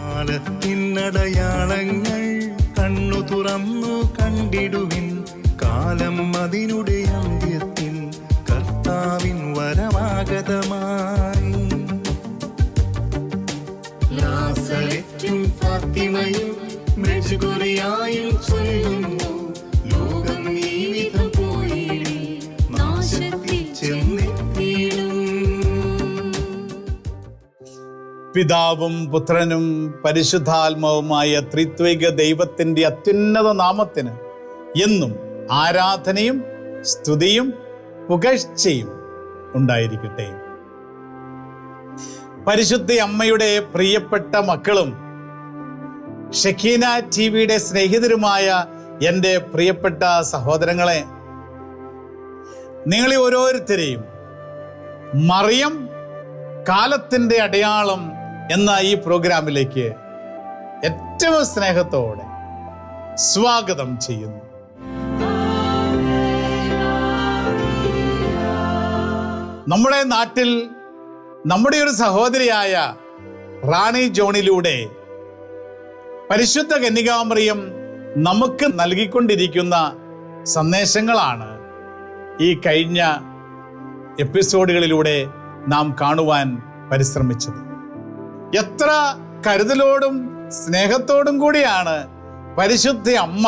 കാലത്തിനടയാളങ്ങൾ കണ്ണു തുറന്നു കണ്ടിടുവിൻ. കാലം അതിനുടെ അന്ത്യത്തിൽ കർത്താവിൻ വരമാഗതമായി. നാസറെത്തും ഫാത്തിമയും മെഴുകുറിയായും ചൊല്ലുന്നു, ലോകം ഈ വിധം പോയിടി നാശത്തിൽ ചെന്നെത്തിയിടും. പിതാവും പുത്രനും പരിശുദ്ധാത്മാവുമായ ത്രിത്വിക ദൈവത്തിൻ്റെ അത്യുന്നത നാമത്തിന് എന്നും ആരാധനയും സ്തുതിയും പുകഴ്ചയും ഉണ്ടായിരിക്കട്ടെ. പരിശുദ്ധ അമ്മയുടെ പ്രിയപ്പെട്ട മക്കളും ഷെക്കീന ടിവിയുടെ സ്നേഹിതരുമായ എൻ്റെ പ്രിയപ്പെട്ട സഹോദരങ്ങളെ, നിങ്ങളെ ഓരോരുത്തരെയും മറിയം കാലത്തിൻ്റെ അടയാളം എന്ന ഈ പ്രോഗ്രാമിലേക്ക് ഏറ്റവും സ്നേഹത്തോടെ സ്വാഗതം ചെയ്യുന്നു. നമ്മുടെ നാട്ടിൽ നമ്മുടെ ഒരു സഹോദരിയായ റാണി ജോണിലൂടെ പരിശുദ്ധ കന്യകാമറിയം നമുക്ക് നൽകിക്കൊണ്ടിരിക്കുന്ന സന്ദേശങ്ങളാണ് ഈ കഴിഞ്ഞ എപ്പിസോഡുകളിലൂടെ നാം കാണുവാൻ പരിശ്രമിച്ചത്. എത്ര കരുതലോടും സ്നേഹത്തോടും കൂടിയാണ് പരിശുദ്ധ അമ്മ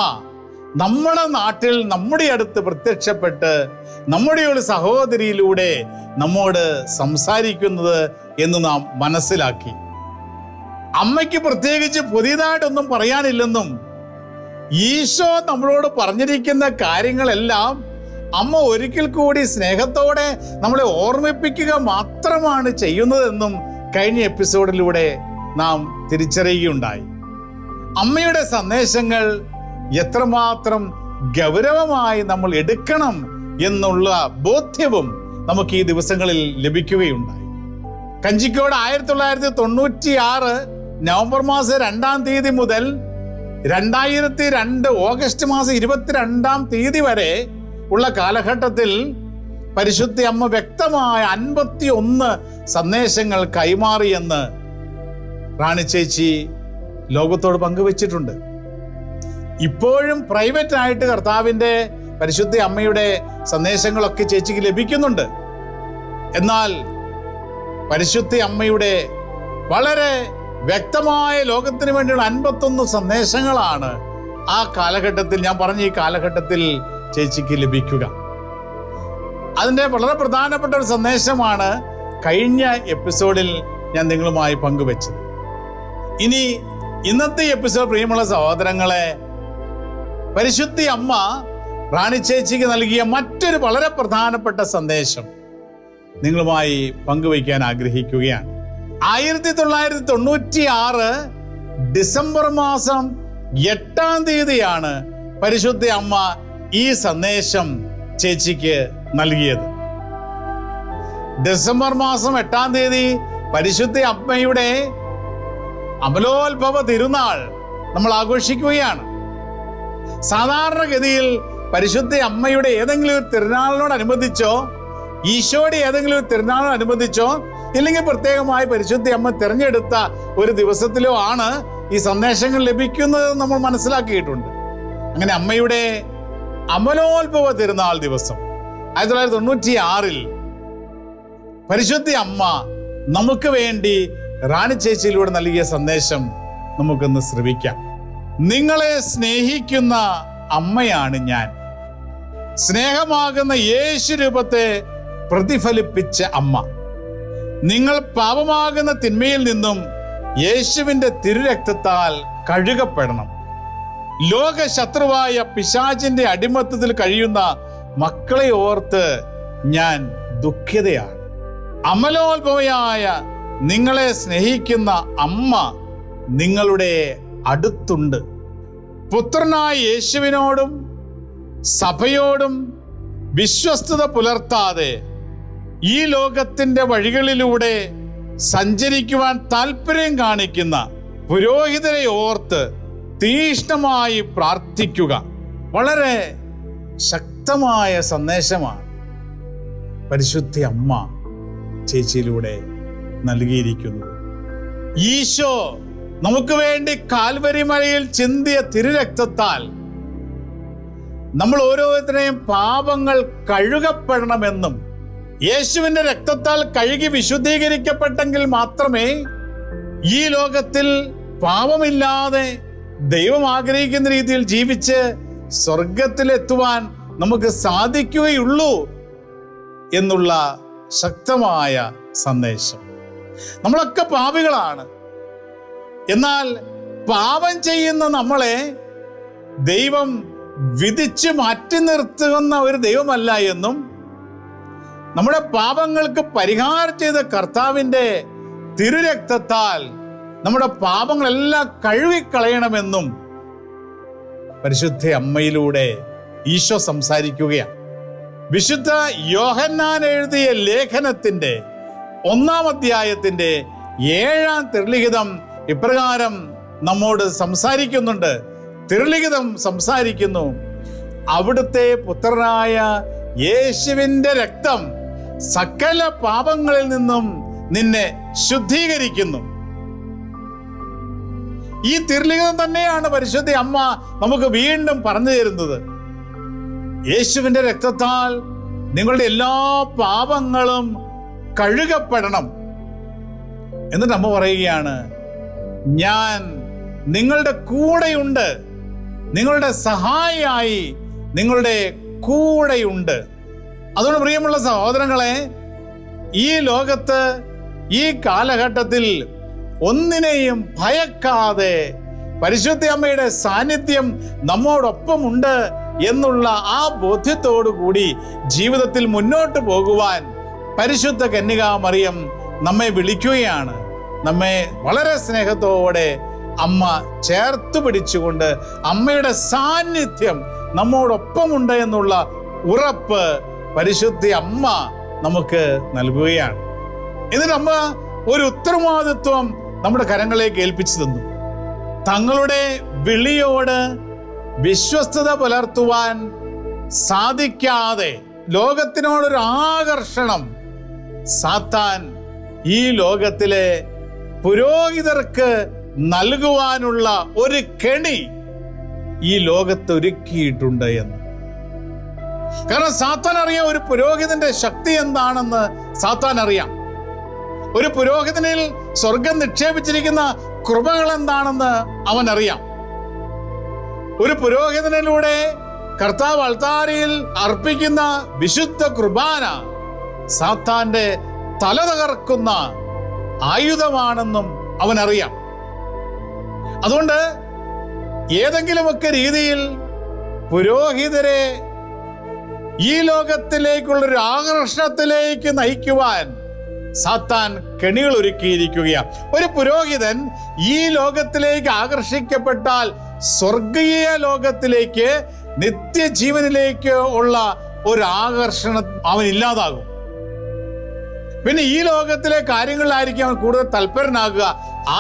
നമ്മുടെ നാട്ടിൽ നമ്മുടെ അടുത്ത് പ്രത്യക്ഷപ്പെട്ട് നമ്മുടെ ഒരു സഹോദരിയിലൂടെ നമ്മോട് സംസാരിക്കുന്നത് എന്ന് നാം മനസ്സിലാക്കി. അമ്മയ്ക്ക് പ്രത്യേകിച്ച് പുതിയതായിട്ടൊന്നും പറയാനില്ലെന്നും ഈശോ നമ്മളോട് പറഞ്ഞിരിക്കുന്ന കാര്യങ്ങളെല്ലാം അമ്മ ഒരിക്കൽ കൂടി സ്നേഹത്തോടെ നമ്മളെ ഓർമ്മിപ്പിക്കുക മാത്രമാണ് ചെയ്യുന്നതെന്നും കഴിഞ്ഞ എപ്പിസോഡിലൂടെ നാം തിരിച്ചറിയുകയുണ്ടായി. അമ്മയുടെ സന്ദേശങ്ങൾ എത്രമാത്രം ഗൗരവമായി നമ്മൾ എടുക്കണം എന്നുള്ള ബോധ്യവും നമുക്ക് ഈ ദിവസങ്ങളിൽ ലഭിക്കുകയുണ്ടായി. കഞ്ചിക്കോട് 1996 നവംബർ മാസം 2-ാം തീയതി മുതൽ 2002 ഓഗസ്റ്റ് മാസം 22-ാം തീയതി വരെ ഉള്ള കാലഘട്ടത്തിൽ പരിശുദ്ധ അമ്മ വ്യക്തമായ 51 സന്ദേശങ്ങൾ കൈമാറിയെന്ന് റാണി ചേച്ചി ലോകത്തോട് പങ്കുവച്ചിട്ടുണ്ട്. ഇപ്പോഴും പ്രൈവറ്റ് ആയിട്ട് കർത്താവിൻ്റെ പരിശുദ്ധ അമ്മയുടെ സന്ദേശങ്ങളൊക്കെ ചേച്ചിക്ക് ലഭിക്കുന്നുണ്ട്. എന്നാൽ പരിശുദ്ധ അമ്മയുടെ വളരെ വ്യക്തമായ ലോകത്തിന് വേണ്ടിയുള്ള 51 സന്ദേശങ്ങളാണ് ആ കാലഘട്ടത്തിൽ, ഞാൻ പറഞ്ഞ ഈ കാലഘട്ടത്തിൽ ചേച്ചിക്ക് ലഭിക്കുക. അതിൻ്റെ വളരെ പ്രധാനപ്പെട്ട ഒരു സന്ദേശമാണ് കഴിഞ്ഞ എപ്പിസോഡിൽ ഞാൻ നിങ്ങളുമായി പങ്കുവെച്ചത്. ഇനി ഇന്നത്തെ എപ്പിസോഡ്, പ്രിയമുള്ള സഹോദരങ്ങളെ, പരിശുദ്ധ അമ്മ റാണി ചേച്ചിക്ക് നൽകിയ മറ്റൊരു വളരെ പ്രധാനപ്പെട്ട സന്ദേശം നിങ്ങളുമായി പങ്കുവയ്ക്കാൻ ആഗ്രഹിക്കുകയാണ്. 1996 ഡിസംബർ മാസം 8-ാം തീയതിയാണ് പരിശുദ്ധ അമ്മ ഈ സന്ദേശം ചേച്ചിക്ക് നൽകിയത്. ഡിസംബർ മാസം 8-ാം തീയതി പരിശുദ്ധ അമ്മയുടെ അമലോത്ഭവ തിരുനാൾ നമ്മൾ ആഘോഷിക്കുകയാണ്. സാധാരണഗതിയിൽ പരിശുദ്ധ അമ്മയുടെ ഏതെങ്കിലും ഒരു തിരുനാളിനോടനുബന്ധിച്ചോ ഈശോയുടെ ഏതെങ്കിലും ഒരു തിരുനാളിനോടനുബന്ധിച്ചോ ഇല്ലെങ്കിൽ പ്രത്യേകമായി പരിശുദ്ധ അമ്മ തിരഞ്ഞെടുത്ത ഒരു ദിവസത്തിലോ ആണ് ഈ സന്ദേശങ്ങൾ ലഭിക്കുന്നത് നമ്മൾ മനസ്സിലാക്കിയിട്ടുണ്ട്. അങ്ങനെ അമ്മയുടെ അമലോത്ഭവ തിരുനാൾ ദിവസം 1996 പരിശുദ്ധ അമ്മ നമുക്ക് വേണ്ടി റാണി ചേച്ചിയിലൂടെ നൽകിയ സന്ദേശം നമുക്കൊന്ന് ശ്രവിക്കാം. നിങ്ങളെ സ്നേഹിക്കുന്ന അമ്മയാണ് ഞാൻ. സ്നേഹമാകുന്ന യേശു രൂപത്തെ പ്രതിഫലിപ്പിച്ച അമ്മ. നിങ്ങൾ പാപമാകുന്ന തിന്മയിൽ നിന്നും യേശുവിൻ്റെ തിരുരക്തത്താൽ കഴുകപ്പെടണം. ലോക ശത്രുവായ പിശാചിന്റെ അടിമത്തത്തിൽ കഴിയുന്ന മക്കളെ ഓർത്ത് ഞാൻ ദുഃഖിതയാണ്. അമലോത്ഭവയായ നിങ്ങളെ സ്നേഹിക്കുന്ന അമ്മ നിങ്ങളുടെ അടുത്തുണ്ട്. പുത്രനായ യേശുവിനോടും സഭയോടും വിശ്വസ്തത പുലർത്താതെ ഈ ലോകത്തിന്റെ വഴികളിലൂടെ സഞ്ചരിക്കുവാൻ താല്പര്യം കാണിക്കുന്ന പുരോഹിതരെ ഓർത്ത് തീഷ്ണമായി പ്രാർത്ഥിക്കുക. വളരെ ശക്തമായ സന്ദേശമാണ് പരിശുദ്ധ അമ്മ ചേച്ചിയിലൂടെ നൽകിയിരിക്കുന്നത്. ഈശോ നമുക്ക് വേണ്ടി കാൽവരി മലയിൽ ചിന്തിയ തിരുരക്തത്താൽ നമ്മൾ ഓരോരുത്തരെയും പാപങ്ങൾ കഴുകപ്പെടണമെന്നും യേശുവിന്റെ രക്തത്താൽ കഴുകി വിശുദ്ധീകരിക്കപ്പെട്ടെങ്കിൽ മാത്രമേ ഈ ലോകത്തിൽ പാപമില്ലാതെ ദൈവം ആഗ്രഹിക്കുന്ന രീതിയിൽ ജീവിച്ച് സ്വർഗത്തിലെത്തുവാൻ നമുക്ക് സാധിക്കുകയുള്ളൂ എന്നുള്ള ശക്തമായ സന്ദേശം. നമ്മളൊക്കെ പാപികളാണ്. എന്നാൽ പാപം ചെയ്യുന്ന നമ്മളെ ദൈവം വിധിച്ച് മാറ്റി നിർത്തുന്ന ഒരു ദൈവമല്ല എന്നും നമ്മുടെ പാപങ്ങൾക്ക് പരിഹാരം ചെയ്ത കർത്താവിൻ്റെ തിരുരക്തത്താൽ നമ്മുടെ പാപങ്ങളെല്ലാം കഴുകിക്കളയണമെന്നും പരിശുദ്ധ അമ്മയിലൂടെ ഈശോ സംസാരിക്കുകയാണ്. വിശുദ്ധ യോഹന്നാൻ എഴുതിയ ലേഖനത്തിന്റെ 1-ാം അധ്യായത്തിന്റെ 7-ാം തിരുലിഖിതം ഇപ്രകാരം നമ്മോട് സംസാരിക്കുന്നുണ്ട്. തിരുലിഖിതം സംസാരിക്കുന്നു, അവിടുത്തെ പുത്രനായ യേശുവിന്റെ രക്തം സകല പാപങ്ങളിൽ നിന്നും നിന്നെ ശുദ്ധീകരിക്കുന്നു. ഈ തിരുലിഖിതം തന്നെയാണ് പരിശുദ്ധ അമ്മ നമുക്ക് വീണ്ടും പറഞ്ഞു തരുന്നത്. യേശുവിന്റെ രക്തത്താൽ നിങ്ങളുടെ എല്ലാ പാപങ്ങളും കഴുകപ്പെടണം. എന്നിട്ട് അമ്മ പറയുകയാണ്, ഞാൻ നിങ്ങളുടെ കൂടെയുണ്ട്, നിങ്ങളുടെ സഹായിയായി നിങ്ങളുടെ കൂടെയുണ്ട്. അതുകൊണ്ട് പ്രിയമുള്ള സഹോദരങ്ങളെ, ഈ ലോകത്ത് ഈ കാലഘട്ടത്തിൽ ഒന്നിനെയും ഭയക്കാതെ പരിശുദ്ധ അമ്മയുടെ സാന്നിധ്യം നമ്മോടൊപ്പമുണ്ട് എന്നുള്ള ആ ബോധ്യത്തോടു കൂടി ജീവിതത്തിൽ മുന്നോട്ട് പോകുവാൻ പരിശുദ്ധ കന്യകാ മറിയം നമ്മെ വിളിക്കുകയാണ്. നമ്മെ വളരെ സ്നേഹത്തോടെ അമ്മ ചേർത്ത് പിടിച്ചുകൊണ്ട് അമ്മയുടെ സാന്നിധ്യം നമ്മോടൊപ്പമുണ്ട് എന്നുള്ള ഉറപ്പ് പരിശുദ്ധ അമ്മ നമുക്ക് നൽകുകയാണ്. എന്നിട്ട് അമ്മ ഒരു ഉത്തരവാദിത്വം നമ്മുടെ കരങ്ങളിലേക്ക് ഏൽപ്പിച്ചു തന്നു. തങ്ങളുടെ വിളിയോട് വിശ്വസ്തത പുലർത്തുവാൻ സാധിക്കാതെ ലോകത്തിനോടൊരു ആകർഷണം സാത്താൻ ഈ ലോകത്തിലെ പുരോഹിതർക്ക് നൽകുവാനുള്ള ഒരു കെണി ഈ ലോകത്ത് ഒരുക്കിയിട്ടുണ്ട് എന്ന്. കാരണം സാത്താൻ അറിയാം ഒരു പുരോഹിതന്റെ ശക്തി എന്താണെന്ന്. സാത്താൻ അറിയാം ഒരു പുരോഹിതനിൽ സ്വർഗം നിക്ഷേപിച്ചിരിക്കുന്ന കൃപകൾ എന്താണെന്ന് അവൻ അറിയാം. ഒരു പുരോഹിതനിലൂടെ കർത്താവ് അൾത്താരയിൽ അർപ്പിക്കുന്ന വിശുദ്ധ കുർബാന സാത്താന്റെ തല തകർക്കുന്ന ആയുധമാണെന്നും അവൻ അറിയാം. അതുകൊണ്ട് ഏതെങ്കിലുമൊക്കെ രീതിയിൽ പുരോഹിതരെ ഈ ലോകത്തിലേക്കുള്ളൊരു ആകർഷണത്തിലേക്ക് നയിക്കുവാൻ സാത്താൻ കെണികൾ ഒരുക്കിയിരിക്കുകയാണ്. ഒരു പുരോഹിതൻ ഈ ലോകത്തിലേക്ക് ആകർഷിക്കപ്പെട്ടാൽ സ്വർഗീയ ലോകത്തിലേക്ക് നിത്യജീവനിലേക്ക് ഉള്ള ഒരു ആകർഷണം അവൻ ഇല്ലാതാകും. പിന്നെ ഈ ലോകത്തിലെ കാര്യങ്ങളിലായിരിക്കും അവൻ കൂടുതൽ തൽപരനാകുക.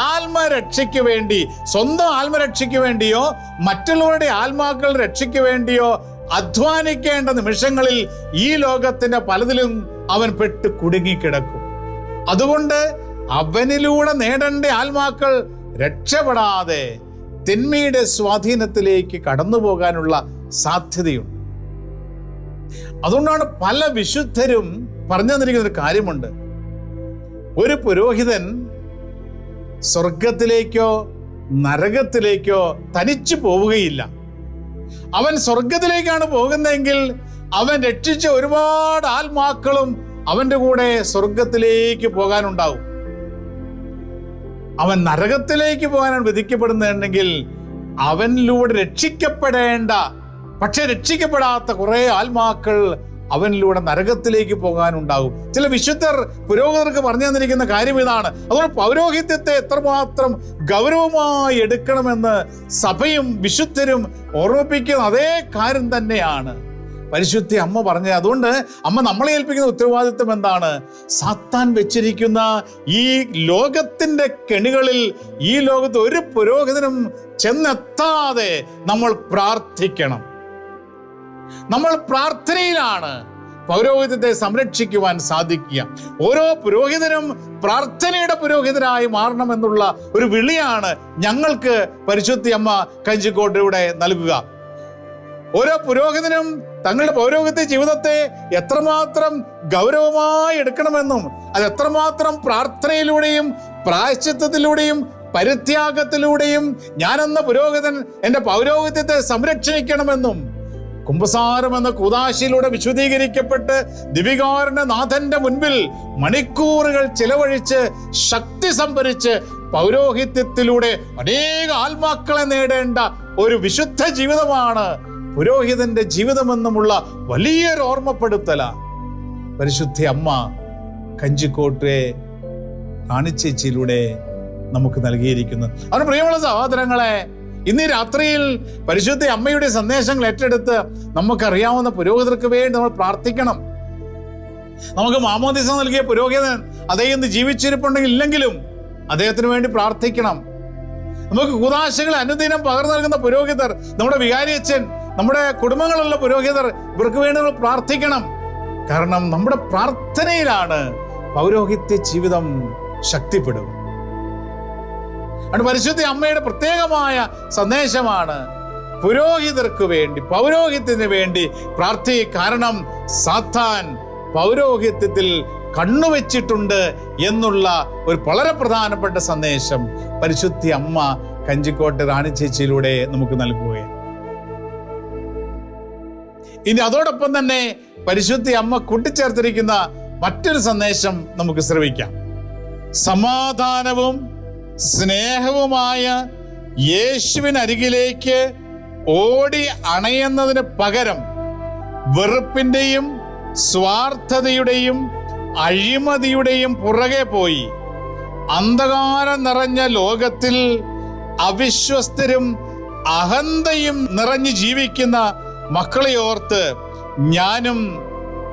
ആത്മരക്ഷയ്ക്ക് വേണ്ടി, സ്വന്തം ആത്മരക്ഷയ്ക്ക് വേണ്ടിയോ മറ്റുള്ളവരുടെ ആത്മാക്കളുടെ രക്ഷയ്ക്ക് വേണ്ടിയോ അധ്വാനിക്കേണ്ട നിമിഷങ്ങളിൽ ഈ ലോകത്തിന്റെ പലതിലും അവൻ പെട്ട് കുടുങ്ങിക്കിടക്കും. അതുകൊണ്ട് അവനിലൂടെ നേടേണ്ട ആത്മാക്കൾ രക്ഷപ്പെടാതെ തിന്മയുടെ സ്വാധീനത്തിലേക്ക് കടന്നു പോകാനുള്ള സാധ്യതയുണ്ട്. അതുകൊണ്ടാണ് പല വിശുദ്ധരും പറഞ്ഞു തന്നിരിക്കുന്ന ഒരു കാര്യമുണ്ട്. ഒരു പുരോഹിതൻ സ്വർഗത്തിലേക്കോ നരകത്തിലേക്കോ തനിച്ചു പോവുകയില്ല. അവൻ സ്വർഗത്തിലേക്കാണ് പോകുന്നതെങ്കിൽ അവൻ രക്ഷിച്ച ഒരുപാട് ആത്മാക്കളും അവന്റെ കൂടെ സ്വർഗത്തിലേക്ക് പോകാനുണ്ടാവും. അവൻ നരകത്തിലേക്ക് പോകാനാണ് വിധിക്കപ്പെടുന്നുണ്ടെങ്കിൽ അവനിലൂടെ രക്ഷിക്കപ്പെടേണ്ട പക്ഷെ രക്ഷിക്കപ്പെടാത്ത കുറെ ആത്മാക്കൾ അവനിലൂടെ നരകത്തിലേക്ക് പോകാനുണ്ടാകും. ചില വിശുദ്ധർ പുരോഹിതർക്ക് പറഞ്ഞു തന്നിരിക്കുന്ന കാര്യം ഇതാണ്. അതുകൊണ്ട് പൗരോഹിത്യത്തെ എത്രമാത്രം ഗൗരവമായി എടുക്കണമെന്ന് സഭയും വിശുദ്ധരും ഓർമ്മിപ്പിക്കുന്ന അതേ കാര്യം തന്നെയാണ് പരിശുദ്ധ അമ്മ പറഞ്ഞത്. അതുകൊണ്ട് അമ്മ നമ്മളെ ഏൽപ്പിക്കുന്ന ഉത്തരവാദിത്വം എന്താണ്? സാത്താൻ വെച്ചിരിക്കുന്ന ഈ ലോകത്തിന്റെ കെണികളിൽ ഈ ലോകത്ത് ഒരു പുരോഹിതനും ചെന്നെത്താതെ നമ്മൾ പ്രാർത്ഥിക്കണം. നമ്മൾ പ്രാർത്ഥനയിലാണ്, പൗരോഹിത്യത്തെ സംരക്ഷിക്കുവാൻ സാധിക്കുക. ഓരോ പുരോഹിതനും പ്രാർത്ഥനയുടെ പുരോഹിതരായി മാറണമെന്നുള്ള ഒരു വിളിയാണ് ഞങ്ങൾക്ക് പരിശുദ്ധി അമ്മ കഞ്ചിക്കോട്ടിലൂടെ നൽകുക. ഓരോ പുരോഹിതനും തങ്ങളുടെ പൗരോഹിത്യ ജീവിതത്തെ എത്രമാത്രം ഗൗരവമായി എടുക്കണമെന്നും അത് എത്രമാത്രം പ്രാർത്ഥനയിലൂടെയും പ്രായശ്ചിത്തത്തിലൂടെയും പരിത്യാഗത്തിലൂടെയും ഞാനെന്ന പുരോഹിതൻ എൻ്റെ പൗരോഹിത്യത്തെ സംരക്ഷിക്കണമെന്നും കുമ്പസാരം എന്ന കൂദാശയിലൂടെ വിശുദ്ധീകരിക്കപ്പെട്ട് ദിവികാരന്റെ നാഥന്റെ മുൻപിൽ മണിക്കൂറുകൾ ചിലവഴിച്ച് ശക്തി സംഭരിച്ച് പൗരോഹിത്യത്തിലൂടെ അനേക ആത്മാക്കളെ നേടേണ്ട ഒരു വിശുദ്ധ ജീവിതമാണ് പുരോഹിതന്റെ ജീവിതമെന്നുമുള്ള വലിയൊരു ഓർമ്മപ്പെടുത്തല പരിശുദ്ധ അമ്മ കഞ്ചിക്കോട്ടെ റാണിച്ചേച്ചിയിലൂടെ നമുക്ക് നൽകിയിരിക്കുന്നു. അവന് പ്രിയമുള്ള സഹോദരങ്ങളെ, ഇന്ന് രാത്രിയിൽ പരിശുദ്ധ അമ്മയുടെ സന്ദേശങ്ങൾ ഏറ്റെടുത്ത് നമുക്കറിയാവുന്ന പുരോഹിതർക്ക് വേണ്ടി നമ്മൾ പ്രാർത്ഥിക്കണം. നമുക്ക് മാമോദിസ നൽകിയ പുരോഹിതൻ അദ്ദേഹം ഇന്ന് ജീവിച്ചിരിപ്പുണ്ടെങ്കിൽ ഇല്ലെങ്കിലും അദ്ദേഹത്തിന് വേണ്ടി പ്രാർത്ഥിക്കണം. നമുക്ക് കൂദാശകൾ അനുദിനം പകർന്നു നൽകുന്ന പുരോഹിതർ, നമ്മുടെ വികാരിയച്ഛൻ, നമ്മുടെ കുടുംബങ്ങളുള്ള പുരോഹിതർ, ഇവർക്ക് വേണ്ടി നമ്മൾ പ്രാർത്ഥിക്കണം. കാരണം നമ്മുടെ പ്രാർത്ഥനയിലാണ് പൗരോഹിത്യ ജീവിതം ശക്തിപ്പെടുക. പരിശുദ്ധ അമ്മയുടെ പ്രത്യേകമായ സന്ദേശമാണ് പുരോഹിതർക്ക് വേണ്ടി, പൗരോഹിത്യത്തിന് വേണ്ടി പ്രാർത്ഥിക്കുക. കാരണം സാത്താൻ പൗരോഹിത്യത്തിൽ കണ്ണുവെച്ചിട്ടുണ്ട് എന്നുള്ള ഒരു വളരെ പ്രധാനപ്പെട്ട സന്ദേശം പരിശുദ്ധ അമ്മ കഞ്ചിക്കോട്ടെ റാണിച്ചേച്ചിയിലൂടെ നമുക്ക് നൽകുകയാണ്. ഇനി അതോടൊപ്പം തന്നെ പരിശുദ്ധ അമ്മ കൂട്ടിച്ചേർത്തിരിക്കുന്ന മറ്റൊരു സന്ദേശം നമുക്ക് ശ്രവിക്കാം. സമാധാനവും സ്നേഹവുമായ യേശുവിനരികിലേക്ക് ഓടി അണയുന്നതിന് പകരം വെറുപ്പിന്റെയും സ്വാർത്ഥതയുടെയും അഴിമതിയുടെയും പുറകെ പോയി അന്ധകാരം നിറഞ്ഞ ലോകത്തിൽ അവിശ്വസ്തരും അഹന്തയും നിറഞ്ഞു ജീവിക്കുന്ന മക്കളെ ഓർത്ത് ഞാനും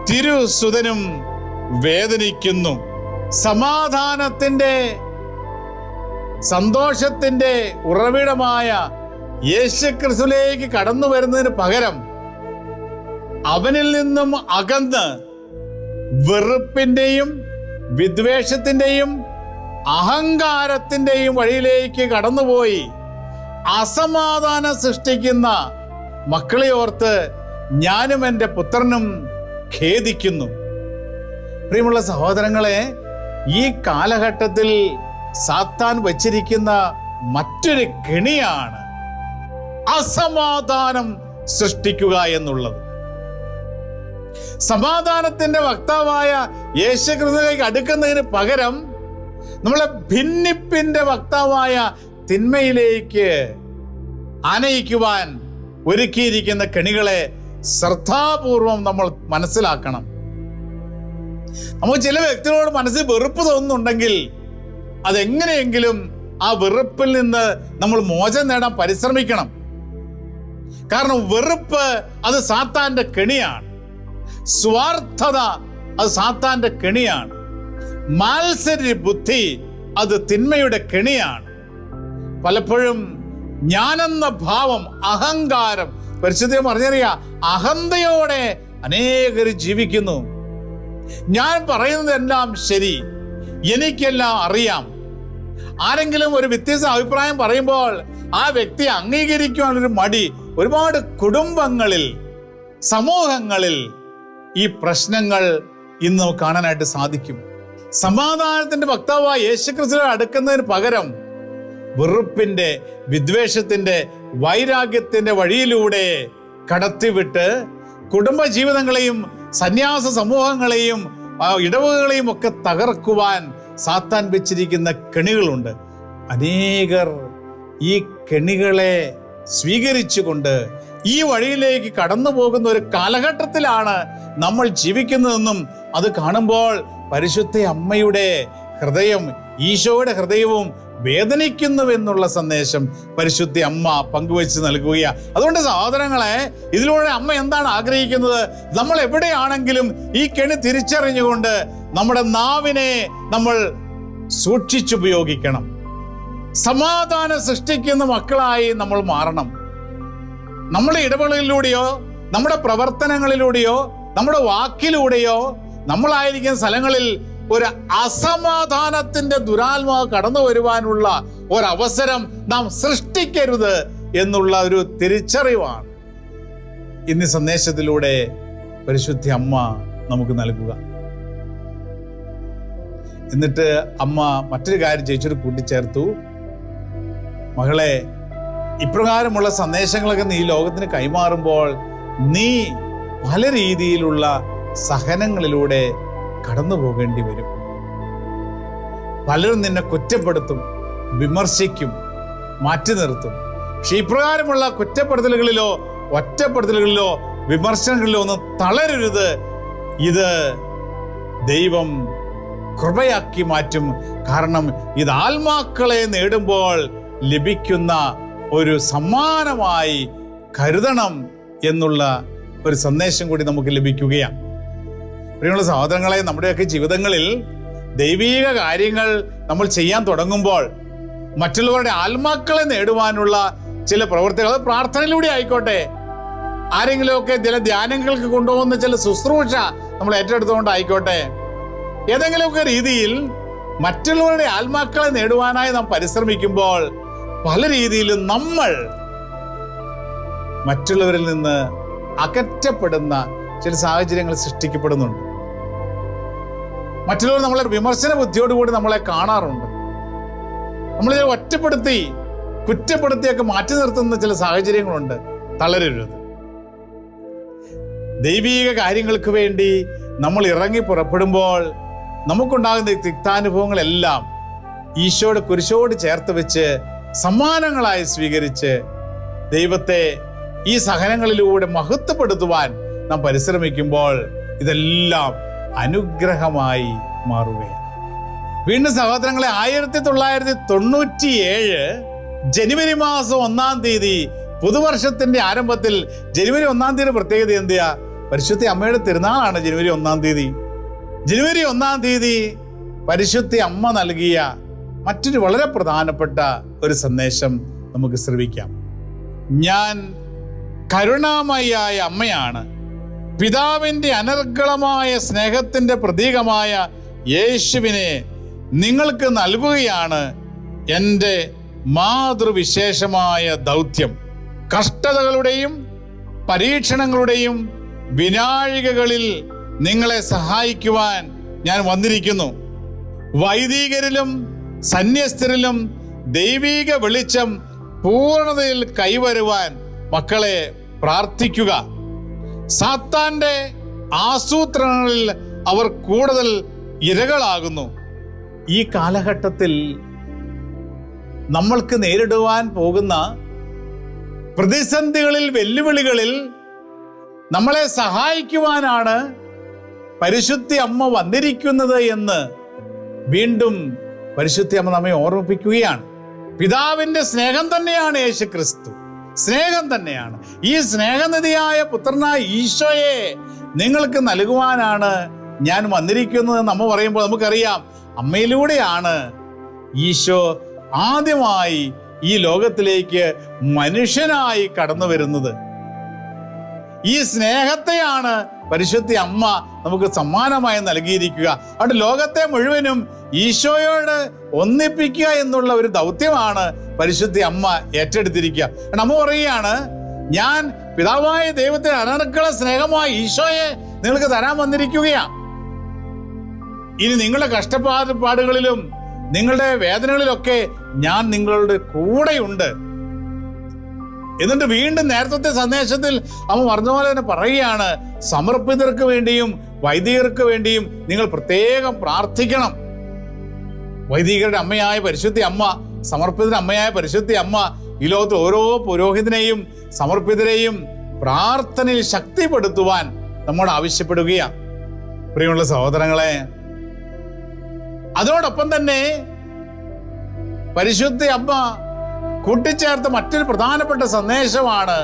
തിരുസുതനും വേദനിക്കുന്നു. സമാധാനത്തിന്റെ സന്തോഷത്തിന്റെ ഉറവിടമായ യേശുക്രിസ്തുവിലേക്ക് കടന്നു വരുന്നതിന് പകരം അവനിൽ നിന്നും അകന്ന് വെറുപ്പിന്റെയും വിദ്വേഷത്തിന്റെയും അഹങ്കാരത്തിന്റെയും വഴിയിലേക്ക് കടന്നുപോയി അസമാധാനം സൃഷ്ടിക്കുന്ന മക്കളെ ഓർത്ത് ഞാനും എൻ്റെ പുത്രനും ഖേദിക്കുന്നു. പ്രിയമുള്ള സഹോദരങ്ങളെ, ഈ കാലഘട്ടത്തിൽ സാത്താൻ വച്ചിരിക്കുന്ന മറ്റൊരു കെണിയാണ് അസമാധാനം സൃഷ്ടിക്കുക എന്നുള്ളത്. സമാധാനത്തിന്റെ വക്താവായ യേശുക്രിസ്തുവിലേക്ക് അടുക്കുന്നതിന് പകരം നമ്മളെ ഭിന്നിപ്പിന്റെ വക്താവായ തിന്മയിലേക്ക് ആനയിക്കുവാൻ ഒരുക്കിയിരിക്കുന്ന കെണികളെ ശ്രദ്ധാപൂർവം നമ്മൾ മനസ്സിലാക്കണം. നമുക്ക് ചില വ്യക്തികളോട് മനസ്സിൽ വെറുപ്പ് തോന്നുന്നുണ്ടെങ്കിൽ അതെങ്ങനെയെങ്കിലും ആ വെറുപ്പിൽ നിന്ന് നമ്മൾ മോചനം നേടാൻ പരിശ്രമിക്കണം. കാരണം വെറുപ്പ് അത് സാത്താന്റെ കെണിയാണ്. സ്വാർത്ഥത അത് സാത്താന്റെ കെണിയാണ്. മാത്സര്യ ബുദ്ധി അത് തിന്മയുടെ കെണിയാണ്. പലപ്പോഴും ഞാനെന്ന ഭാവം, അഹങ്കാരം, പരിശുദ്ധ പറഞ്ഞറിയാം, അഹന്തയോടെ അനേകർ ജീവിക്കുന്നു. ഞാൻ പറയുന്നതെല്ലാം ശരി, എനിക്കെല്ലാം അറിയാം. ആരെങ്കിലും ഒരു വ്യത്യസ്ത അഭിപ്രായം പറയുമ്പോൾ ആ വ്യക്തി അംഗീകരിക്കുവാനൊരു മടി ഒരുപാട് കുടുംബങ്ങളിൽ, സമൂഹങ്ങളിൽ ഈ പ്രശ്നങ്ങൾ ഇന്ന് നമുക്ക് കാണാനായിട്ട് സാധിക്കും. സമാധാനത്തിന്റെ വക്താവായ യേശുക്രിസ്തുവിനെ അടുക്കുന്നതിന് പകരം വെറുപ്പിന്റെ, വിദ്വേഷത്തിന്റെ, വൈരാഗ്യത്തിന്റെ വഴിയിലൂടെ കടത്തിവിട്ട് കുടുംബജീവിതങ്ങളെയും സന്യാസ സമൂഹങ്ങളെയും ഇടവകളെയും ഒക്കെ തകർക്കുവാൻ സാത്താൻ വെച്ചിരിക്കുന്ന കെണികളുണ്ട്. അനേകർ ഈ കെണികളെ സ്വീകരിച്ചുകൊണ്ട് ഈ വഴിയിലേക്ക് കടന്നു പോകുന്ന ഒരു കാലഘട്ടത്തിലാണ് നമ്മൾ ജീവിക്കുന്നതെന്നും അത് കാണുമ്പോൾ പരിശുദ്ധ അമ്മയുടെ ഹൃദയം, ഈശോയുടെ ഹൃദയവും വേദനിക്കുന്നുവെന്നുള്ള സന്ദേശം പരിശുദ്ധ അമ്മ പങ്കുവെച്ച് നൽകുകയാണ്. അതുകൊണ്ട് സഹോദരങ്ങളെ, ഇതിലൂടെ അമ്മ എന്താണ് ആഗ്രഹിക്കുന്നത്? നമ്മൾ എവിടെയാണെങ്കിലും ഈ കെണി തിരിച്ചറിഞ്ഞുകൊണ്ട് നമ്മുടെ നാവിനെ നമ്മൾ സൂക്ഷിച്ചുപയോഗിക്കണം. സമാധാനം സൃഷ്ടിക്കുന്ന മക്കളായി നമ്മൾ മാറണം. നമ്മുടെ ഇടപെടലിലൂടെയോ നമ്മുടെ പ്രവർത്തനങ്ങളിലൂടെയോ നമ്മുടെ വാക്കിലൂടെയോ നമ്മളായിരിക്കുന്ന സ്ഥലങ്ങളിൽ ഒരു അസമാധാനത്തിന്റെ ദുരാത്മാവ് കടന്നു വരുവാനുള്ള ഒരവസരം നാം സൃഷ്ടിക്കരുത് എന്നുള്ള ഒരു തിരിച്ചറിവാണ് ഇന്ന് സന്ദേശത്തിലൂടെ പരിശുദ്ധ അമ്മ നമുക്ക് നൽകുക. എന്നിട്ട് അമ്മ മറ്റൊരു കാര്യം ചേച്ചിയോട് കൂട്ടിച്ചേർത്തു. മകളെ, ഇപ്രകാരമുള്ള സന്ദേശങ്ങളൊക്കെ നീ ലോകത്തിന് കൈമാറുമ്പോൾ നീ പല രീതിയിലുള്ള സഹനങ്ങളിലൂടെ കടന്നു പോകേണ്ടി വരും. പലരും നിന്നെ കുറ്റപ്പെടുത്തും, വിമർശിക്കും, മാറ്റി നിർത്തും. പക്ഷെ ഇപ്രകാരമുള്ള കുറ്റപ്പെടുത്തലുകളിലോ ഒറ്റപ്പെടുത്തലുകളിലോ വിമർശനങ്ങളിലോ ഒന്നും തളരരുത്. ഇത് ദൈവം കൃപയാക്കി മാറ്റും. കാരണം ഇത് ആത്മാക്കളെ നേടുമ്പോൾ ലഭിക്കുന്ന ഒരു സമ്മാനമായി കരുതണം എന്നുള്ള ഒരു സന്ദേശം കൂടി നമുക്ക് ലഭിക്കുകയാണ്. പ്രിയമുള്ള സഹോദരങ്ങളെ, നമ്മുടെയൊക്കെ ജീവിതങ്ങളിൽ ദൈവീക കാര്യങ്ങൾ നമ്മൾ ചെയ്യാൻ തുടങ്ങുമ്പോൾ മറ്റുള്ളവരുടെ ആത്മാക്കളെ നേടുവാനുള്ള ചില പ്രവൃത്തികൾ, അത് പ്രാർത്ഥനയിലൂടെ ആയിക്കോട്ടെ, ആരെങ്കിലുമൊക്കെ ചില ധ്യാനങ്ങൾക്ക് കൊണ്ടുപോകുന്ന ചില ശുശ്രൂഷ നമ്മൾ ഏറ്റെടുത്തുകൊണ്ടായിക്കോട്ടെ, ഏതെങ്കിലുമൊക്കെ രീതിയിൽ മറ്റുള്ളവരുടെ ആത്മാക്കളെ നേടുവാനായി നാം പരിശ്രമിക്കുമ്പോൾ പല രീതിയിലും നമ്മൾ മറ്റുള്ളവരിൽ നിന്ന് അകറ്റപ്പെടുന്ന ചില സാഹചര്യങ്ങൾ സൃഷ്ടിക്കപ്പെടുന്നുണ്ട്. മറ്റുള്ളവർ നമ്മളെ വിമർശന ബുദ്ധിയോടുകൂടി നമ്മളെ കാണാറുണ്ട്. നമ്മളെ ഒറ്റപ്പെടുത്തി കുറ്റപ്പെടുത്തിയൊക്കെ മാറ്റി നിർത്തുന്ന ചില സാഹചര്യങ്ങളുണ്ട്. തളരരുത്. ദൈവീക കാര്യങ്ങൾക്ക് വേണ്ടി നമ്മൾ ഇറങ്ങി പുറപ്പെടുമ്പോൾ നമുക്കുണ്ടാകുന്ന തിക്താനുഭവങ്ങളെല്ലാം ഈശോയുടെ കുരിശോട് ചേർത്ത് വെച്ച് സമ്മാനങ്ങളായി സ്വീകരിച്ച് ദൈവത്തെ ഈ സഹനങ്ങളിലൂടെ മഹത്വപ്പെടുത്തുവാൻ നാം പരിശ്രമിക്കുമ്പോൾ ഇതെല്ലാം അനുഗ്രഹമായി മാറുകയാണ്. വീണ്ടും സഹോദരങ്ങളെ, 1997 ജനുവരി മാസം 1-ാം തീയതി, പുതുവർഷത്തിന്റെ ആരംഭത്തിൽ ജനുവരി 1-ാം തീയതി പ്രത്യേകത എന്തിയാ? പരിശുദ്ധ അമ്മയുടെ തിരുനാളാണ് ജനുവരി 1-ാം തീയതി. ജനുവരി 1-ാം തീയതി പരിശുദ്ധ അമ്മ നൽകിയ മറ്റൊരു വളരെ പ്രധാനപ്പെട്ട ഒരു സന്ദേശം നമുക്ക് ശ്രവിക്കാം. ഞാൻ കരുണാമയിയായ അമ്മയാണ്. പിതാവിന്റെ അനർഗളമായ സ്നേഹത്തിന്റെ പ്രതീകമായ യേശുവിനെ നിങ്ങൾക്ക് നൽകുകയാണ് എൻ്റെ മാതൃവിശേഷമായ ദൗത്യം. കഷ്ടതകളുടെയും പരീക്ഷണങ്ങളുടെയും വിനാഴികകളിൽ നിങ്ങളെ സഹായിക്കുവാൻ ഞാൻ വന്നിരിക്കുന്നു. വൈദികരിലും സന്യസ്തരിലും ദൈവീക വെളിച്ചം പൂർണ്ണതയിൽ കൈവരുവാൻ മക്കളെ പ്രാർത്ഥിക്കുക. സാത്താന്റെ ആസൂത്രണങ്ങളിൽ അവർ കൂടുതൽ ഇരകളാകുന്നു. ഈ കാലഘട്ടത്തിൽ നമ്മൾക്ക് നേരിടുവാൻ പോകുന്ന പ്രതിസന്ധികളിൽ, വെല്ലുവിളികളിൽ നമ്മളെ സഹായിക്കുവാനാണ് പരിശുദ്ധ അമ്മ വന്നിരിക്കുന്നത് എന്ന് വീണ്ടും പരിശുദ്ധ അമ്മ നമ്മെ ഓർമ്മിപ്പിക്കുകയാണ്. പിതാവിന്റെ സ്നേഹം തന്നെയാണ് യേശു ക്രിസ്തു. സ്നേഹം തന്നെയാണ്. ഈ സ്നേഹനിധിയായ പുത്രനായ ഈശോയെ നിങ്ങൾക്ക് നൽകുവാനാണ് ഞാൻ വന്നിരിക്കുന്നത് എന്ന് അമ്മ പറയുമ്പോൾ നമുക്കറിയാം, അമ്മയിലൂടെയാണ് ഈശോ ആദ്യമായി ഈ ലോകത്തിലേക്ക് മനുഷ്യനായി കടന്നു വരുന്നത്. ഈ സ്നേഹത്തെയാണ് പരിശുദ്ധ അമ്മ നമുക്ക് സമ്മാനമായി നൽകിയിരിക്കുക. അതുകൊണ്ട് ലോകത്തെ മുഴുവനും ഈശോയോട് ഒന്നിപ്പിക്കുക എന്നുള്ള ഒരു ദൗത്യമാണ് പരിശുദ്ധ അമ്മ ഏറ്റെടുത്തിരിക്കുക. അമ്മ പറയുകയാണ്, ഞാൻ പിതാവായ ദൈവത്തിന് അനർഗള സ്നേഹമായ ഈശോയെ നിങ്ങൾക്ക് തരാൻ വന്നിരിക്കുകയാണ്. ഇനി നിങ്ങളുടെ കഷ്ടപ്പാടുകളിലും നിങ്ങളുടെ വേദനകളിലൊക്കെ ഞാൻ നിങ്ങളുടെ കൂടെയുണ്ട്. എന്നിട്ട് വീണ്ടും നേരത്തെ സന്ദേശത്തിൽ അമ്മ പറഞ്ഞ പോലെ തന്നെ പറയുകയാണ്, സമർപ്പിതർക്ക് വേണ്ടിയും വൈദികർക്ക് വേണ്ടിയും നിങ്ങൾ പ്രത്യേകം പ്രാർത്ഥിക്കണം. വൈദികരുടെ അമ്മയായ പരിശുദ്ധ അമ്മ, സമർപ്പിതരുടെ അമ്മയായ പരിശുദ്ധ അമ്മ ഈ ലോകത്ത് ഓരോ പുരോഹിതനെയും സമർപ്പിതരെയും പ്രാർത്ഥനയിൽ ശക്തിപ്പെടുത്തുവാൻ നമ്മോട് ആവശ്യപ്പെടുകയാണ്. പ്രിയമുള്ള സഹോദരങ്ങളെ, അതോടൊപ്പം തന്നെ പരിശുദ്ധ അമ്മ കൂട്ടിച്ചേർത്ത മറ്റൊരു പ്രധാനപ്പെട്ട സന്ദേശമാണ്,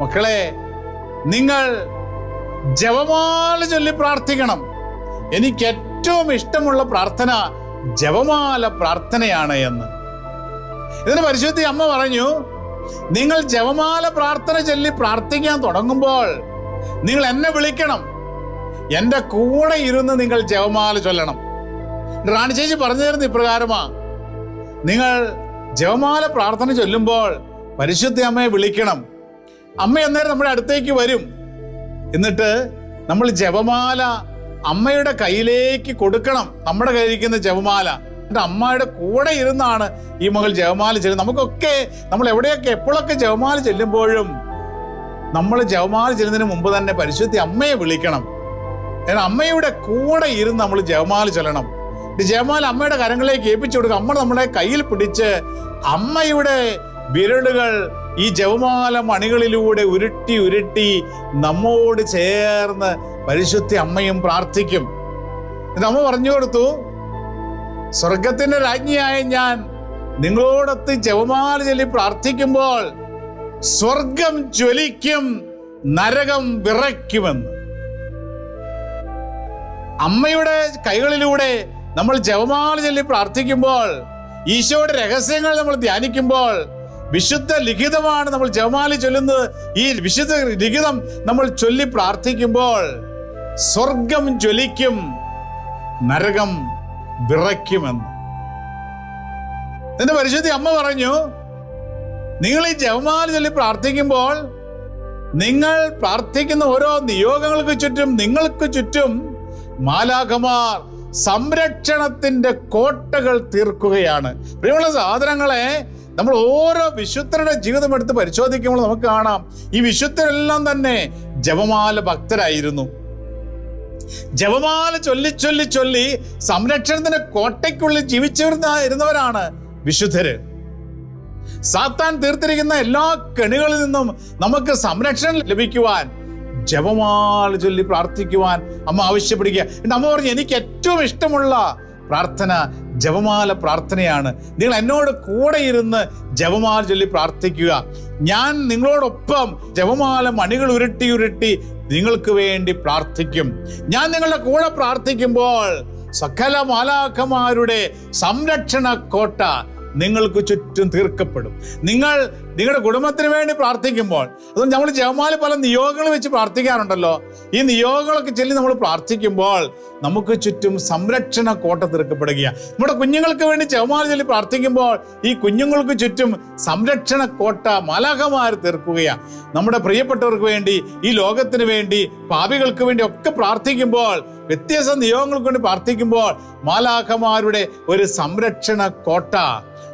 മക്കളെ നിങ്ങൾ ജപമാല ചൊല്ലി പ്രാർത്ഥിക്കണം. എനിക്ക് ഏറ്റവും ഇഷ്ടമുള്ള പ്രാർത്ഥന ജപമാല പ്രാർത്ഥനയാണ് എന്ന്. ഇതിന് പരിശുദ്ധ അമ്മ പറഞ്ഞു, നിങ്ങൾ ജപമാല പ്രാർത്ഥന ചൊല്ലി പ്രാർത്ഥിക്കാൻ തുടങ്ങുമ്പോൾ നിങ്ങൾ എന്നെ വിളിക്കണം. എൻ്റെ കൂടെ ഇരുന്ന് നിങ്ങൾ ജപമാല ചൊല്ലണം. റാണി ചേച്ചി പറഞ്ഞു തരുന്ന ഇപ്രകാരമാ: നിങ്ങൾ ജപമാല പ്രാർത്ഥന ചൊല്ലുമ്പോൾ പരിശുദ്ധ അമ്മയെ വിളിക്കണം. അമ്മ അന്നേരം നമ്മുടെ അടുത്തേക്ക് വരും. എന്നിട്ട് നമ്മൾ ജപമാല അമ്മയുടെ കയ്യിലേക്ക് കൊടുക്കണം. നമ്മുടെ കയ്യിലിരിക്കുന്ന ജപമാല എന്നിട്ട് അമ്മയുടെ കൂടെ ഇരുന്നാണ് ഈ മകൾ ജപമാല ചെല്ലുന്നത്. നമുക്കൊക്കെ നമ്മൾ എവിടെയൊക്കെ എപ്പോഴൊക്കെ ജപമാല ചെല്ലുമ്പോഴും നമ്മൾ ജപമാല ചെല്ലുന്നതിന് മുമ്പ് തന്നെ പരിശുദ്ധ അമ്മയെ വിളിക്കണം. അമ്മയുടെ കൂടെ ഇരുന്ന് നമ്മൾ ജപമാല ചൊല്ലണം. ജപമാല അമ്മയുടെ കരങ്ങളിലേക്ക് ഏൽപ്പിച്ചു കൊടുക്കുക. അമ്മ നമ്മളെ കയ്യിൽ പിടിച്ച് അമ്മയുടെ വിരലുകൾ ഈ ജപമാല മണികളിലൂടെ ഉരുട്ടി ഉരുട്ടി നമ്മോട് ചേർന്ന് പരിശുദ്ധ അമ്മയും പ്രാർത്ഥിക്കും. അമ്മ പറഞ്ഞു കൊടുത്തു: സ്വർഗത്തിന്റെ രാജ്ഞിയായ ഞാൻ നിങ്ങളോടൊത്ത് ജപമാല ചൊല്ലി പ്രാർത്ഥിക്കുമ്പോൾ സ്വർഗം ജ്വലിക്കും, നരകം വിറയ്ക്കുമെന്ന്. അമ്മയുടെ കൈകളിലൂടെ നമ്മൾ ജപമാല ചൊല്ലി പ്രാർത്ഥിക്കുമ്പോൾ, ഈശോയുടെ രഹസ്യങ്ങൾ നമ്മൾ ധ്യാനിക്കുമ്പോൾ, വിശുദ്ധ ലിഖിതമാണ് നമ്മൾ ജപമാല ചൊല്ലുന്നത്. ഈ വിശുദ്ധ ലിഖിതം നമ്മൾ ചൊല്ലി പ്രാർത്ഥിക്കുമ്പോൾ സ്വർഗം ജ്വലിക്കും, നരകം വിറയ്ക്കുമെന്ന്. എന്റെ പരിശുദ്ധ അമ്മ പറഞ്ഞു, നിങ്ങൾ ഈ ജപമാല ചൊല്ലി പ്രാർത്ഥിക്കുമ്പോൾ നിങ്ങൾ പ്രാർത്ഥിക്കുന്ന ഓരോ നിയോഗങ്ങൾക്ക് ചുറ്റും, നിങ്ങൾക്ക് ചുറ്റും മാലാഖമാർ സംരക്ഷണത്തിന്റെ കോട്ടകൾ തീർക്കുകയാണ്. പ്രിയമുള്ള സഹോദരങ്ങളെ, നമ്മൾ ഓരോ വിശുദ്ധരുടെ ജീവിതം എടുത്ത് പരിശോധിക്കുമ്പോൾ നമുക്ക് കാണാം, ഈ വിശുദ്ധരെല്ലാം തന്നെ ജപമാല ഭക്തരായിരുന്നു. ജപമാല ചൊല്ലി ചൊല്ലി ചൊല്ലി സംരക്ഷണത്തിന്റെ കോട്ടയ്ക്കുള്ളിൽ ജീവിച്ചിരുന്നവരാണ് വിശുദ്ധര്. സാത്താൻ തീർത്തിരിക്കുന്ന എല്ലാ കെണികളിൽ നിന്നും നമുക്ക് സംരക്ഷണം ലഭിക്കുവാൻ ജപമാല ചൊല്ലി പ്രാർത്ഥിക്കുവാൻ അമ്മ ആവശ്യപ്പെടുക. അമ്മ പറഞ്ഞു, എനിക്ക് ഏറ്റവും ഇഷ്ടമുള്ള പ്രാർത്ഥന ജപമാല പ്രാർത്ഥനയാണ്. നിങ്ങൾ എന്നോട് കൂടെ ഇരുന്ന് ജപമാല ചൊല്ലി പ്രാർത്ഥിക്കുക. ഞാൻ നിങ്ങളോടൊപ്പം ജപമാല മണികൾ ഉരുട്ടി ഉരുട്ടി നിങ്ങൾക്ക് വേണ്ടി പ്രാർത്ഥിക്കും. ഞാൻ നിങ്ങളുടെ കൂടെ പ്രാർത്ഥിക്കുമ്പോൾ സകല മാലാഖമാരുടെ സംരക്ഷണ കോട്ട നിങ്ങൾക്ക് ചുറ്റും തീർക്കപ്പെടും. നിങ്ങൾ നിങ്ങളുടെ കുടുംബത്തിന് വേണ്ടി പ്രാർത്ഥിക്കുമ്പോൾ, അതുകൊണ്ട് നമ്മൾ ജപമാല പല നിയോഗങ്ങൾ വെച്ച് പ്രാർത്ഥിക്കാറുണ്ടല്ലോ. ഈ നിയോഗങ്ങളൊക്കെ ചൊല്ലി നമ്മൾ പ്രാർത്ഥിക്കുമ്പോൾ നമുക്ക് ചുറ്റും സംരക്ഷണ കോട്ട തീർക്കപ്പെടുകയാണ്. നമ്മുടെ കുഞ്ഞുങ്ങൾക്ക് വേണ്ടി ജപമാല ചൊല്ലി പ്രാർത്ഥിക്കുമ്പോൾ ഈ കുഞ്ഞുങ്ങൾക്ക് ചുറ്റും സംരക്ഷണ കോട്ട മാലാഖമാർ തീർക്കുകയാണ്. നമ്മുടെ പ്രിയപ്പെട്ടവർക്ക് വേണ്ടി, ഈ ലോകത്തിന് വേണ്ടി, പാപികൾക്ക് വേണ്ടി ഒക്കെ പ്രാർത്ഥിക്കുമ്പോൾ, വ്യത്യസ്ത നിയോഗങ്ങൾക്ക് വേണ്ടി പ്രാർത്ഥിക്കുമ്പോൾ മാലാഖമാരുടെ ഒരു സംരക്ഷണ കോട്ട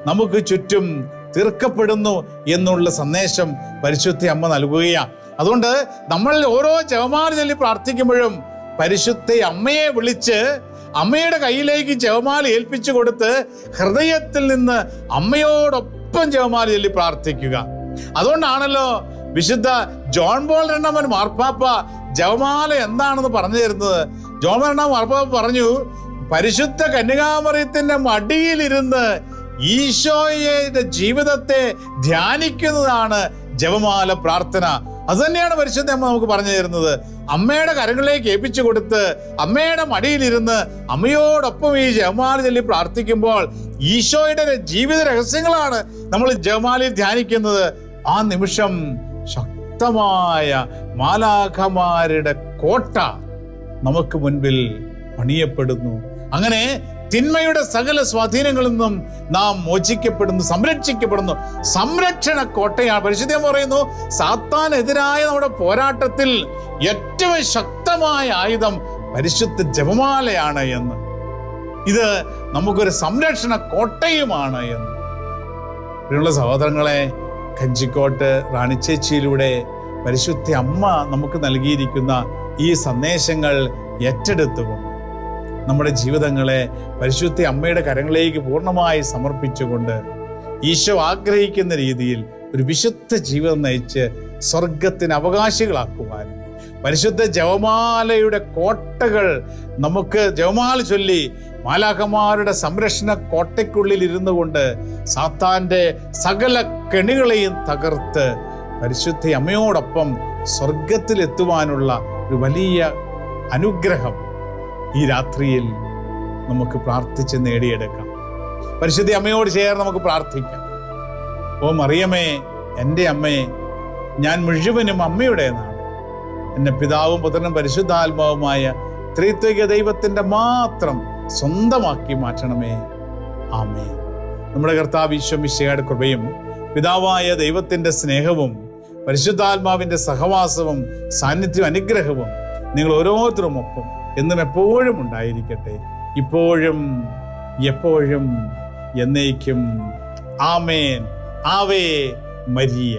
നമുക്ക് ചുറ്റും തീർക്കപ്പെടുന്നു എന്നുള്ള സന്ദേശം പരിശുദ്ധ അമ്മ നൽകുകയാണ്. അതുകൊണ്ട് നമ്മൾ ഓരോ ജപമാല ചൊല്ലി പ്രാർത്ഥിക്കുമ്പോഴും പരിശുദ്ധ അമ്മയെ വിളിച്ച് അമ്മയുടെ കയ്യിലേക്ക് ജപമാല ഏൽപ്പിച്ചു കൊടുത്ത് ഹൃദയത്തിൽ നിന്ന് അമ്മയോടൊപ്പം ജപമാല ചൊല്ലി പ്രാർത്ഥിക്കുക. അതുകൊണ്ടാണല്ലോ വിശുദ്ധ ജോൺ പോൾ രണ്ടാമൻ മാർപ്പാപ്പ ജപമാല എന്താണെന്ന് പറഞ്ഞു തരുന്നത്. ജോൺ പോൾ രണ്ടാമൻ മാർപ്പാപ്പ പറഞ്ഞു, പരിശുദ്ധ കന്യകാമറിയത്തിന്റെ മടിയിലിരുന്ന് ഈശോയുടെ ജീവിതത്തെ ധ്യാനിക്കുന്നതാണ് ജപമാല പ്രാർത്ഥന. അത് തന്നെയാണ് പരിശുദ്ധ അമ്മ നമുക്ക് പറഞ്ഞു തരുന്നത്. അമ്മയുടെ കരങ്ങളിലേക്ക് ഏൽപ്പിച്ചു കൊടുത്ത് അമ്മയുടെ മടിയിലിരുന്ന് അമ്മയോടൊപ്പം ഈ ജപമാല ചൊല്ലി പ്രാർത്ഥിക്കുമ്പോൾ ഈശോയുടെ ജീവിത രഹസ്യങ്ങളാണ് നമ്മൾ ജപമാലയിൽ ധ്യാനിക്കുന്നത്. ആ നിമിഷം ശക്തമായ മാലാഖമാരുടെ കോട്ട നമുക്ക് മുൻപിൽ പണിയപ്പെടുന്നു. അങ്ങനെ തിന്മയുടെ സകല സ്വാധീനങ്ങളിൽ നിന്നും നാം മോചിക്കപ്പെടുന്നു, സംരക്ഷിക്കപ്പെടുന്നു. സംരക്ഷണ കോട്ടയാണ്. പരിശുദ്ധം പറയുന്നു, സാത്താനെതിരായ നമ്മുടെ പോരാട്ടത്തിൽ ഏറ്റവും ശക്തമായ ആയുധം പരിശുദ്ധ ജപമാലയാണ് എന്ന്. ഇത് നമുക്കൊരു സംരക്ഷണ കോട്ടയുമാണ് എന്ന്. പ്രിയമുള്ള സഹോദരങ്ങളെ, കഞ്ചിക്കോട്ട് റാണിച്ചേച്ചിയിലൂടെ പരിശുദ്ധ അമ്മ നമുക്ക് നൽകിയിരിക്കുന്ന ഈ സന്ദേശങ്ങൾ ഏറ്റെടുത്തുകൊണ്ട് നമ്മുടെ ജീവിതങ്ങളെ പരിശുദ്ധ അമ്മയുടെ കരങ്ങളിലേക്ക് പൂർണ്ണമായി സമർപ്പിച്ചുകൊണ്ട് ഈശോ ആഗ്രഹിക്കുന്ന രീതിയിൽ ഒരു വിശുദ്ധ ജീവിതം നയിച്ച് സ്വർഗത്തിന് അവകാശികളാക്കുവാനും പരിശുദ്ധ ജപമാലയുടെ കോട്ടകൾ നമുക്ക് ജപമാല ചൊല്ലി മാലാഖമാരുടെ സംരക്ഷണ കോട്ടയ്ക്കുള്ളിൽ ഇരുന്നു കൊണ്ട് സാത്താന്റെ സകല കെണികളെയും തകർത്ത് പരിശുദ്ധ അമ്മയോടൊപ്പം സ്വർഗത്തിലെത്തുവാനുള്ള ഒരു വലിയ അനുഗ്രഹം ഈ രാത്രിയിൽ നമുക്ക് പ്രാർത്ഥിച്ച് നേടിയെടുക്കാം. പരിശുദ്ധ അമ്മയോട് ചേർന്ന് നമുക്ക് പ്രാർത്ഥിക്കാം. ഓ മറിയമേ, എൻ്റെ അമ്മേ, ഞാൻ മുഴുവനും അമ്മയുടേതാണ്. എന്നെ പിതാവും പുത്രനും പരിശുദ്ധാത്മാവുമായ ത്രിത്വിക ദൈവത്തിൻ്റെ മാത്രം സ്വന്തമാക്കി മാറ്റണമേ. ആമേൻ. നമ്മുടെ കർത്താവ് ഈശോ മിശിഹായുടെ കൃപയും പിതാവായ ദൈവത്തിൻ്റെ സ്നേഹവും പരിശുദ്ധാത്മാവിൻ്റെ സഹവാസവും സാന്നിധ്യവും അനുഗ്രഹവും നിങ്ങൾ ഓരോരുത്തരും ഒപ്പം എന്നും എപ്പോഴും ഉണ്ടായിരിക്കട്ടെ, ഇപ്പോഴും എപ്പോഴും എന്നേക്കും. ആമേൻ. Ave Maria.